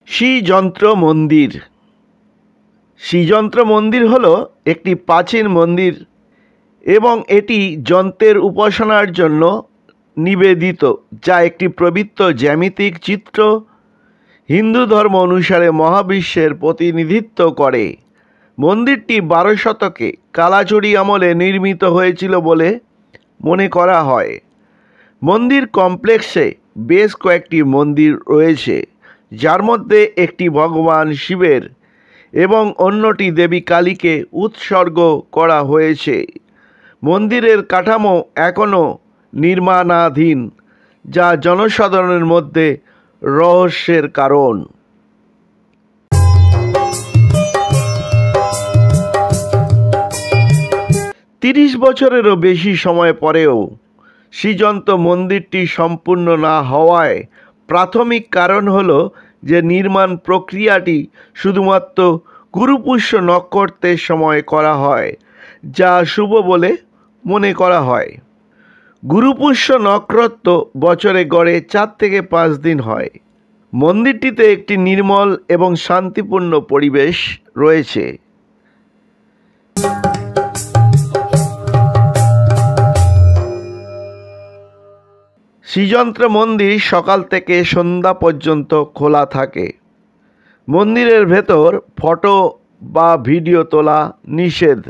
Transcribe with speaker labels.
Speaker 1: শ্রীযন্ত্র মন্দির। শ্রীযন্ত্র মন্দির হলো একটি প্রাচীন মন্দির এবং এটি যন্ত্রের উপাসনার জন্য নিবেদিত, যা একটি পবিত্র জ্যামিতিক চিত্র হিন্দু ধর্ম অনুসারে মহাবিশ্বের প্রতিনিধিত্ব করে। মন্দিরটি 12 শতকে কালাচুরি আমলে নির্মিত হয়েছিল বলে মনে করা হয়। মন্দির কমপ্লেক্সে বেশ কয়েকটি মন্দির রয়েছে, যার মধ্যে একটি ভগবান শিবের এবং অন্যটি দেবী কালীকে উৎসর্গ করা হয়েছে। মন্দিরের কাঠামো এখনও নির্মাণাধীন, যা জনসাধারণের মধ্যে রহস্যের কারণ। তিরিশ বছরেরও বেশি সময় পরেও শ্রীযন্ত্র মন্দিরটি সম্পূর্ণ না হওয়ায় প্রাথমিক কারণ হলো যে নির্মাণ প্রক্রিয়াটি শুধুমাত্র গুরুপুষ্য নক্ষত্রের সময় করা হয়, যা শুভ বলে মনে করা হয়। গুরুপুষ্য নক্ষত্র বছরে গড়ে 4 থেকে 5 দিন হয়। মন্দিরটিতে একটি নির্মল এবং শান্তিপূর্ণ পরিবেশ রয়েছে। শ্রীযন্ত্র মন্দির সকাল থেকে সন্ধ্যা পর্যন্ত খোলা থাকে। মন্দিরের ভেতর ফটো বা ভিডিও তোলা নিষেধ।